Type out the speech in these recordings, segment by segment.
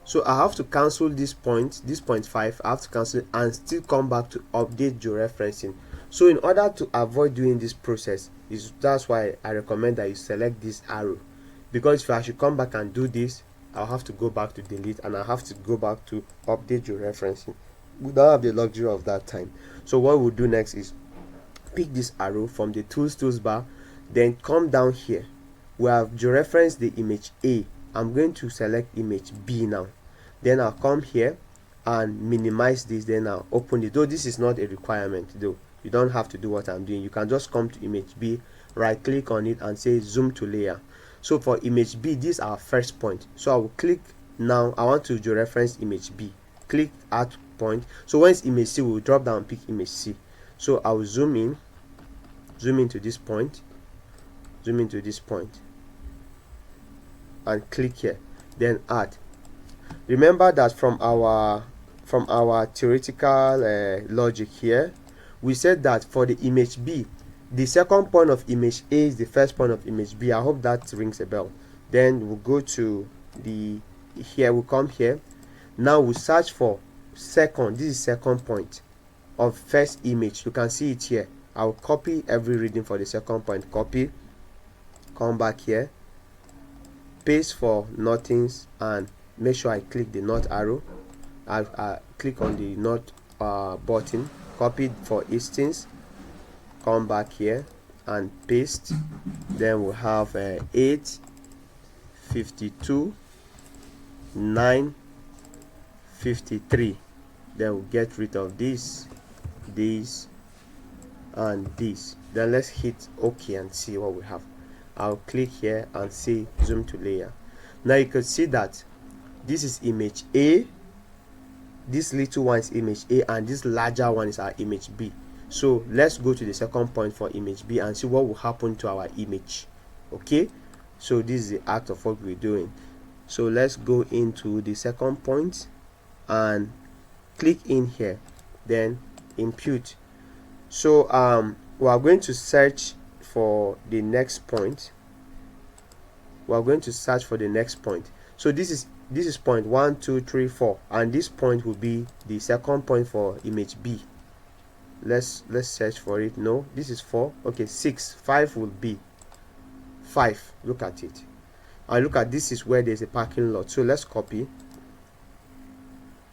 So I have to cancel this point 5. I have to cancel it and still come back to update georeferencing. So in order to avoid doing this process, that's why I recommend that you select this arrow, because if I should come back and do this, I'll have to go back to delete and I'll have to go back to update georeferencing. We don't have the luxury of that time. So what we'll do next is pick this arrow from the toolbar, then come down here. We have georeferenced the image A. I'm going to select image B now. Then I'll come here and minimize this, then I'll open it. Though this is not a requirement, though you don't have to do what I'm doing. You can just come to image B, right click on it and say zoom to layer. So for image B, this is our first point. So I will click now. I want to georeference image B. Click add point. So once image C, will drop down and pick image C. So I will zoom into this point, and click here, then add. Remember that from our theoretical logic here, we said that for the image B, the second point of image A is the first point of image B. I hope that rings a bell. Then we'll go to we'll come here. Now we'll search for second. This is second point of first image. You can see it here. I'll copy every reading for the second point. Copy, come back here, paste for nothings, and make sure I click the not arrow. I click on the not button. Copy for instance, come back here and paste. Then we'll have 8, 52, 9, 53. Then we'll get rid of this, and this. Then let's hit OK and see what we have. I'll click here and say zoom to layer. Now you can see that this is image A, this little one is image A, and this larger one is our image B. So let's go to the second point for image B and see what will happen to our image. Okay, so this is the act of what we're doing. So let's go into the second point and click in here, then impute. So we are going to search for the next point. So this is point 1, 2, 3, 4, and this point will be the second point for image B. Let's search for it. No, this is 4. Okay, 6. 5 will be 5. Look at it. And look at this is where there's a parking lot. So let's copy,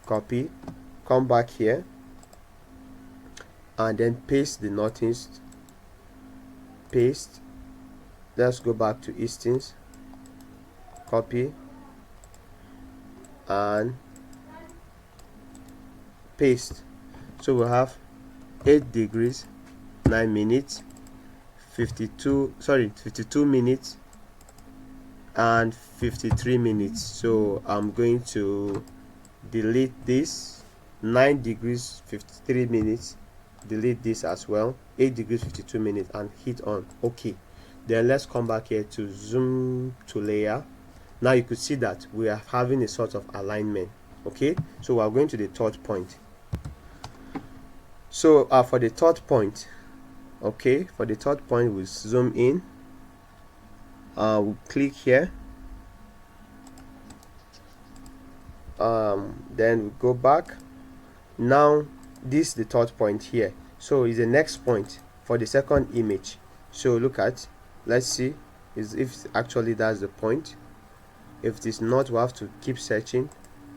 come back here, and then paste the nothings. Paste. Let's go back to instance. Copy and paste. So we'll have 8 degrees, 9 minutes, 52 minutes, and 53 minutes. So I'm going to delete this. 9 degrees 53 minutes, delete this as well. 8 degrees 52 minutes, and hit on OK. Then let's come back here to zoom to layer. Now you could see that we are having a sort of alignment. Okay, so we are going to the third point. So for the third point, okay, we zoom in, we'll click here, then we go back. Now this is the third point here, so is the next point for the second image. So look at, let's see if actually that's the point. If it is not, we'll have to keep searching.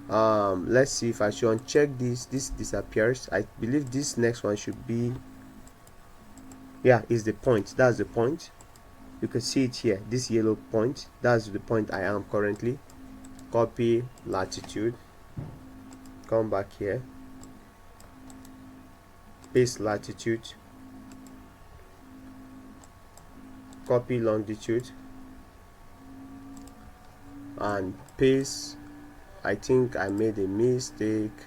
Let's see if I should uncheck this disappears. I believe this next one should be, yeah, is the point. That's the point. You can see it here, this yellow point. That's the point I am currently. Copy latitude, come back here, paste latitude, copy longitude, and paste. I think I made a mistake.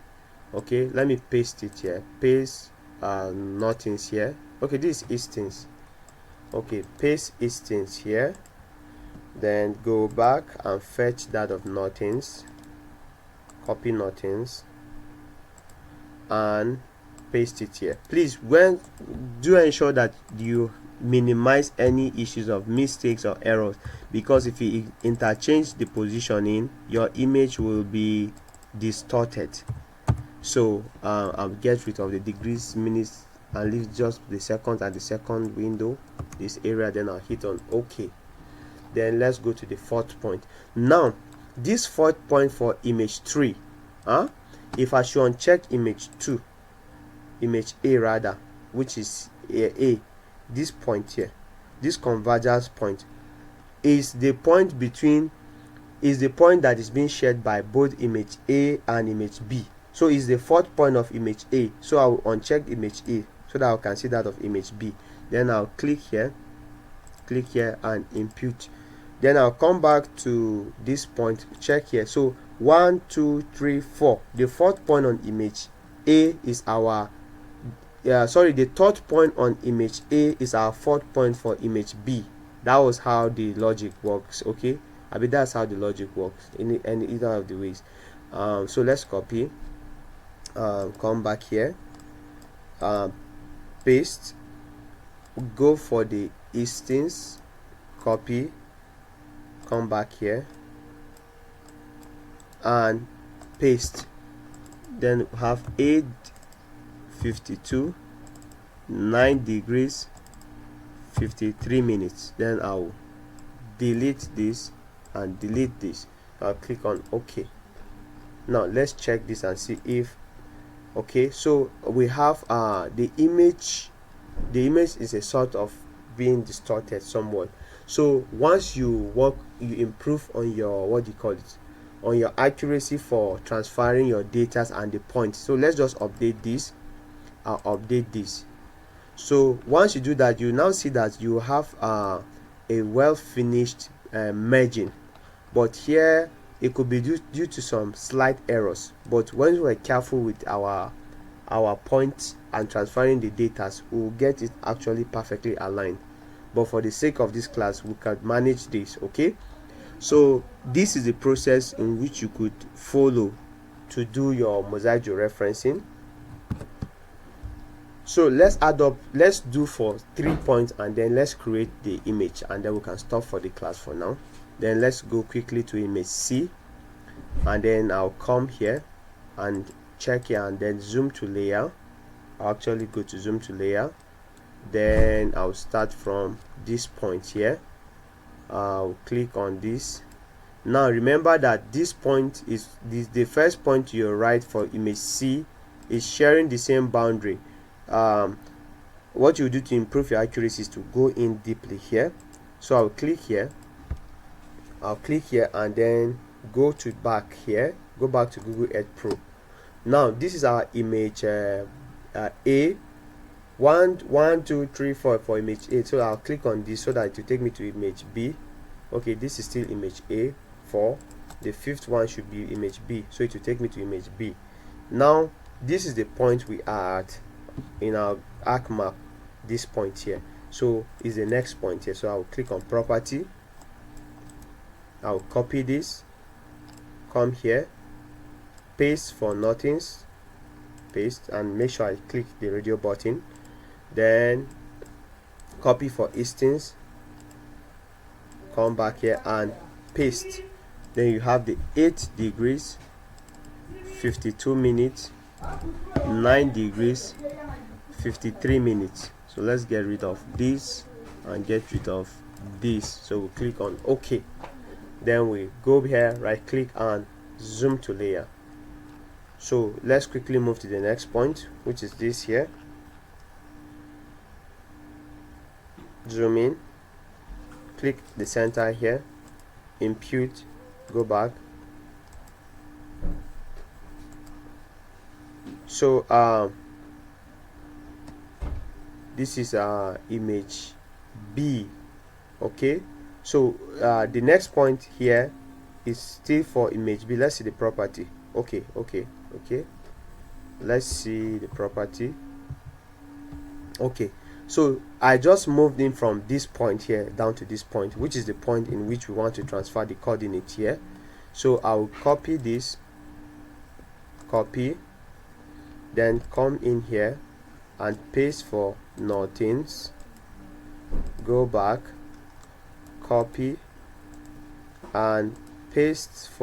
Okay, let me paste it here. Paste nothings here. Okay, this is instance. Okay, paste instance here, then go back and fetch that of nothings, copy nothings, and paste it here. Please, when do ensure that you minimize any issues of mistakes or errors, because if you interchange the positioning, your image will be distorted. So I'll get rid of the degrees, minutes, and leave just the seconds at the second window, this area. Then I'll hit on OK. Then let's go to the fourth point. Now this fourth point for image 3, if I should uncheck image 2, image A rather, which is A, this point here, this convergence point is the point between, is the point that is being shared by both image A and image B. So it's the fourth point of image A. So I will uncheck image A so that I can see that of image B. Then I'll click here and impute. Then I'll come back to this point, check here. So 1, 2, 3, 4. The fourth point on image A is our the third point on image A is our fourth point for image B. That was how the logic works. Okay, I mean that's how the logic works in either of the ways. So let's copy, come back here, paste, go for the instance, copy, come back here and paste. Then have 8:52, 9 degrees, 53 minutes. Then I'll delete this and delete this. I'll click on OK. Now let's check this and see if okay. So we have the image is a sort of being distorted somewhat. So once you improve on your, what do you call it, on your accuracy for transferring your data and the point. So let's just update this. I'll update this. So once you do that, you now see that you have a well finished merging, but here it could be due to some slight errors. But when we're careful with our points and transferring the data, we'll get it actually perfectly aligned. But for the sake of this class, we can manage this. Okay, so this is the process in which you could follow to do your mosaic georeferencing. So let's add up, let's do for 3 points and then let's create the image, and then we can stop for the class for now. Then let's go quickly to image C, and then I'll come here and check here and then zoom to layer. I'll actually go to zoom to layer. Then I'll start from this point here. I'll click on this. Now remember that this point is the first point to your right for image C is sharing the same boundary. What you do to improve your accuracy is to go in deeply here. So I'll click here, and then go back here, go back to Google Earth Pro. Now this is our image A 1, 2, 3, 4 for image A. So I'll click on this so that it will take me to image B. Okay, this is still image A 4. The fifth one should be image B, so it will take me to image B. Now this is the point we are at in our arc map, this point here. So is the next point here. So I'll click on property, I'll copy this, come here, paste for nothings, paste, and make sure I click the radio button. Then copy for instance, come back here and paste. Then you have the 8 degrees, 52 minutes, 9 degrees, 53 minutes. So let's get rid of this and get rid of this. So we click on OK. Then we go here, right click and zoom to layer. So let's quickly move to the next point, which is this here. Zoom in, click the center here, impute, go back. So this is image B. Okay, so the next point here is still for image B. Let's see the property. Okay, let's see the property. Okay, so I just moved in from this point here down to this point, which is the point in which we want to transfer the coordinate here. So I'll copy this, copy, then come in here and paste for nothings, go back, copy and paste